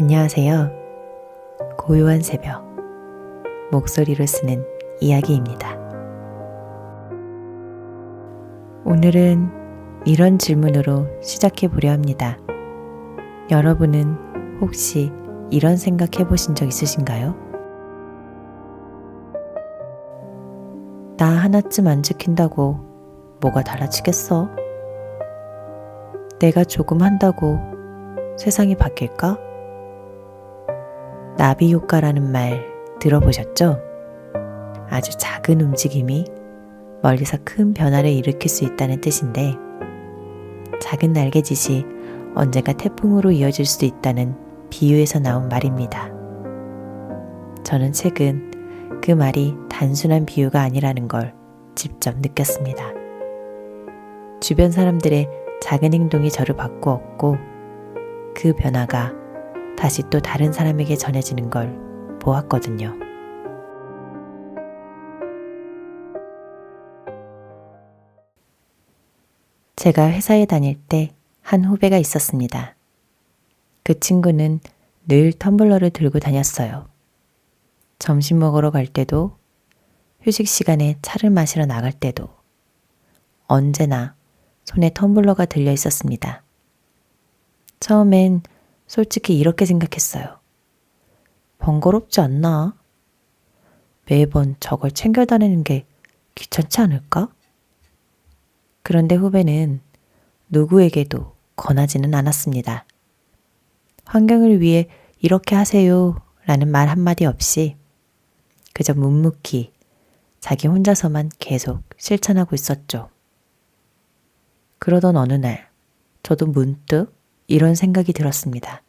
안녕하세요. 고요한 새벽, 목소리로 쓰는 이야기입니다. 오늘은 이런 질문으로 시작해 보려 합니다. 여러분은 혹시 이런 생각 해보신 적 있으신가요? 나 하나쯤 안 지킨다고 뭐가 달라지겠어? 내가 조금 한다고 세상이 바뀔까? 나비 효과라는 말 들어보셨죠? 아주 작은 움직임이 멀리서 큰 변화를 일으킬 수 있다는 뜻인데, 작은 날개짓이 언젠가 태풍으로 이어질 수도 있다는 비유에서 나온 말입니다. 저는 최근 그 말이 단순한 비유가 아니라는 걸 직접 느꼈습니다. 주변 사람들의 작은 행동이 저를 바꾸었고, 그 변화가 다시 또 다른 사람에게 전해지는 걸 보았거든요. 제가 회사에 다닐 때 한 후배가 있었습니다. 그 친구는 늘 텀블러를 들고 다녔어요. 점심 먹으러 갈 때도, 휴식 시간에 차를 마시러 나갈 때도 언제나 손에 텀블러가 들려 있었습니다. 처음엔 솔직히 이렇게 생각했어요. 번거롭지 않나? 매번 저걸 챙겨 다니는 게 귀찮지 않을까? 그런데 후배는 누구에게도 권하지는 않았습니다. 환경을 위해 이렇게 하세요 라는 말 한마디 없이 그저 묵묵히 자기 혼자서만 계속 실천하고 있었죠. 그러던 어느 날 저도 문득 이런 생각이 들었습니다.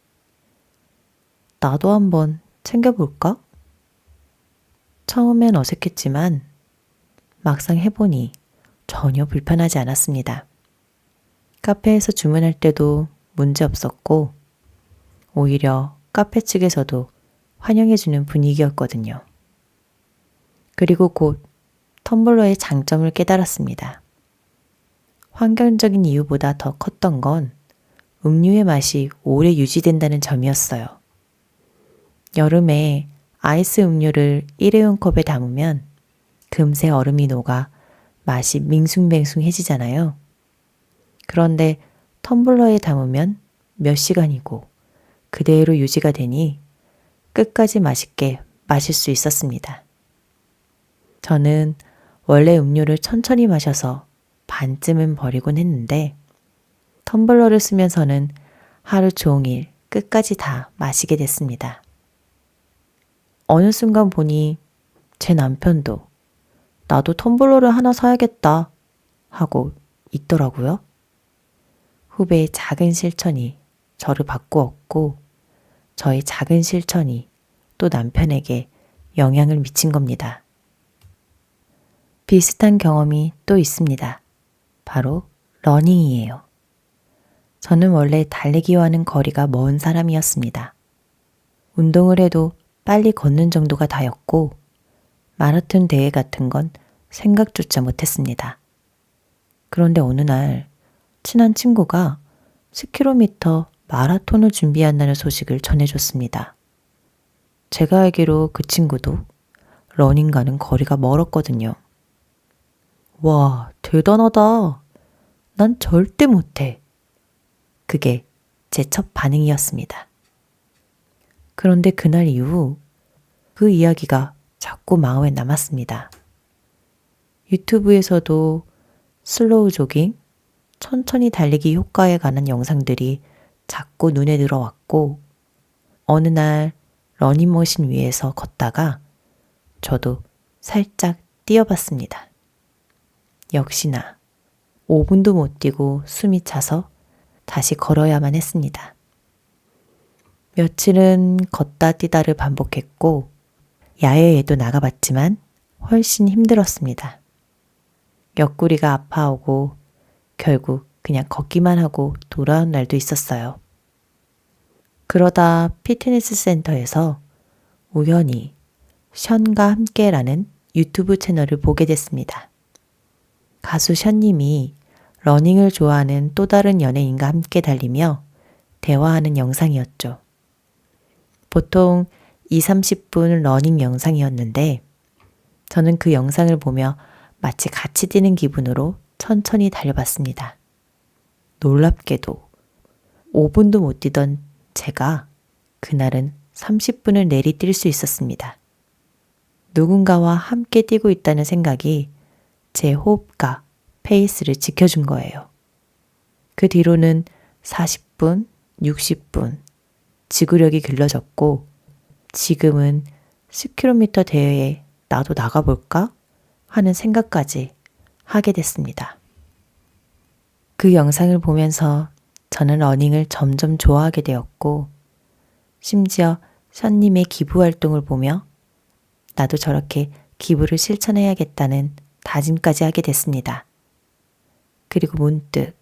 나도 한번 챙겨볼까? 처음엔 어색했지만 막상 해보니 전혀 불편하지 않았습니다. 카페에서 주문할 때도 문제 없었고, 오히려 카페 측에서도 환영해주는 분위기였거든요. 그리고 곧 텀블러의 장점을 깨달았습니다. 환경적인 이유보다 더 컸던 건 음료의 맛이 오래 유지된다는 점이었어요. 여름에 아이스 음료를 일회용 컵에 담으면 금세 얼음이 녹아 맛이 밍숭맹숭해지잖아요. 그런데 텀블러에 담으면 몇 시간이고 그대로 유지가 되니 끝까지 맛있게 마실 수 있었습니다. 저는 원래 음료를 천천히 마셔서 반쯤은 버리곤 했는데, 텀블러를 쓰면서는 하루 종일 끝까지 다 마시게 됐습니다. 어느 순간 보니 제 남편도 나도 텀블러를 하나 사야겠다 하고 있더라고요. 후배의 작은 실천이 저를 바꾸었고, 저의 작은 실천이 또 남편에게 영향을 미친 겁니다. 비슷한 경험이 또 있습니다. 바로 러닝이에요. 저는 원래 달리기와는 거리가 먼 사람이었습니다. 운동을 해도 빨리 걷는 정도가 다였고, 마라톤 대회 같은 건 생각조차 못했습니다. 그런데 어느 날 친한 친구가 10km 마라톤을 준비한다는 소식을 전해줬습니다. 제가 알기로 그 친구도 러닝과는 거리가 멀었거든요. 와, 대단하다. 난 절대 못해. 그게 제 첫 반응이었습니다. 그런데 그날 이후 그 이야기가 자꾸 마음에 남았습니다. 유튜브에서도 슬로우 조깅, 천천히 달리기 효과에 관한 영상들이 자꾸 눈에 들어왔고, 어느 날 러닝머신 위에서 걷다가 저도 살짝 뛰어봤습니다. 역시나 5분도 못 뛰고 숨이 차서 다시 걸어야만 했습니다. 며칠은 걷다 뛰다를 반복했고, 야외에도 나가봤지만 훨씬 힘들었습니다. 옆구리가 아파오고 결국 그냥 걷기만 하고 돌아온 날도 있었어요. 그러다 피트니스 센터에서 우연히 션과 함께라는 유튜브 채널을 보게 됐습니다. 가수 션님이 러닝을 좋아하는 또 다른 연예인과 함께 달리며 대화하는 영상이었죠. 보통 2, 30분 러닝 영상이었는데 저는 그 영상을 보며 마치 같이 뛰는 기분으로 천천히 달려봤습니다. 놀랍게도 5분도 못 뛰던 제가 그날은 30분을 내리 뛸 수 있었습니다. 누군가와 함께 뛰고 있다는 생각이 제 호흡과 페이스를 지켜준 거예요. 그 뒤로는 40분, 60분 지구력이 길러졌고 지금은 10km 대회에 나도 나가볼까 하는 생각까지 하게 됐습니다. 그 영상을 보면서 저는 러닝을 점점 좋아하게 되었고 심지어 션님의 기부 활동을 보며 나도 저렇게 기부를 실천해야겠다는 다짐까지 하게 됐습니다. 그리고 문득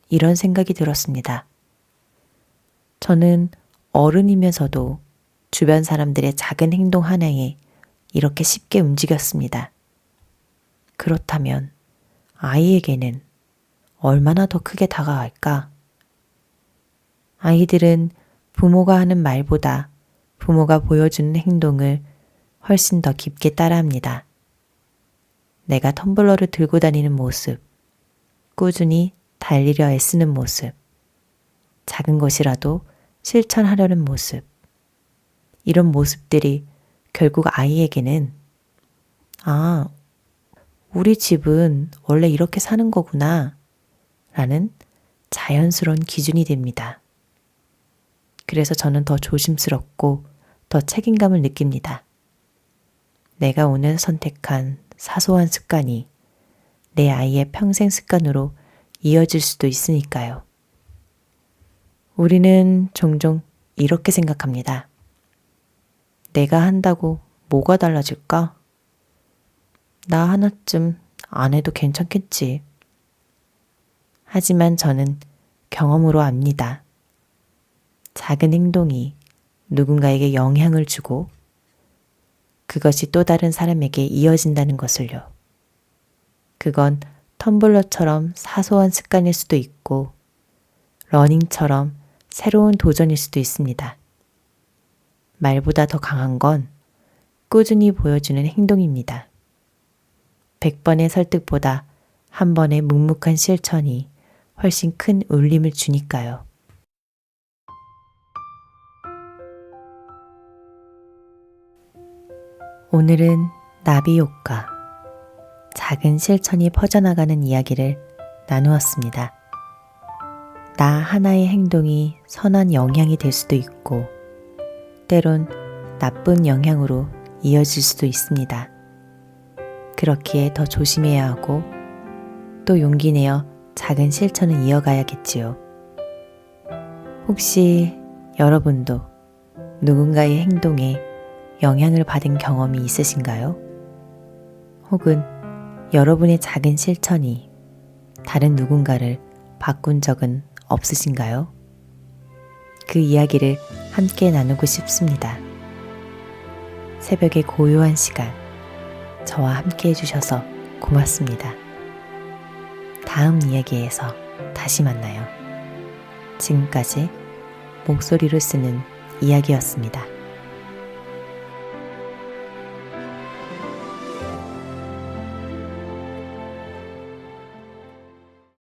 이런 생각이 들었습니다. 저는 어른이면서도 주변 사람들의 작은 행동 하나에 이렇게 쉽게 움직였습니다. 그렇다면 아이에게는 얼마나 더 크게 다가갈까? 아이들은 부모가 하는 말보다 부모가 보여주는 행동을 훨씬 더 깊게 따라합니다. 내가 텀블러를 들고 다니는 모습, 꾸준히 달리려 애쓰는 모습, 작은 것이라도 실천하려는 모습, 이런 모습들이 결국 아이에게는 아, 우리 집은 원래 이렇게 사는 거구나 라는 자연스러운 기준이 됩니다. 그래서 저는 더 조심스럽고 더 책임감을 느낍니다. 내가 오늘 선택한 사소한 습관이 내 아이의 평생 습관으로 이어질 수도 있으니까요. 우리는 종종 이렇게 생각합니다. 내가 한다고 뭐가 달라질까? 나 하나쯤 안 해도 괜찮겠지. 하지만 저는 경험으로 압니다. 작은 행동이 누군가에게 영향을 주고 그것이 또 다른 사람에게 이어진다는 것을요. 그건 텀블러처럼 사소한 습관일 수도 있고 러닝처럼 새로운 도전일 수도 있습니다. 말보다 더 강한 건 꾸준히 보여주는 행동입니다. 100번의 설득보다 한 번의 묵묵한 실천이 훨씬 큰 울림을 주니까요. 오늘은 나비 효과, 작은 실천이 퍼져나가는 이야기를 나누었습니다. 나 하나의 행동이 선한 영향이 될 수도 있고 때론 나쁜 영향으로 이어질 수도 있습니다. 그렇기에 더 조심해야 하고 또 용기 내어 작은 실천을 이어가야겠지요. 혹시 여러분도 누군가의 행동에 영향을 받은 경험이 있으신가요? 혹은 여러분의 작은 실천이 다른 누군가를 바꾼 적은 없으신가요? 그 이야기를 함께 나누고 싶습니다. 새벽의 고요한 시간, 저와 함께 해주셔서 고맙습니다. 다음 이야기에서 다시 만나요. 지금까지 목소리로 쓰는 이야기였습니다.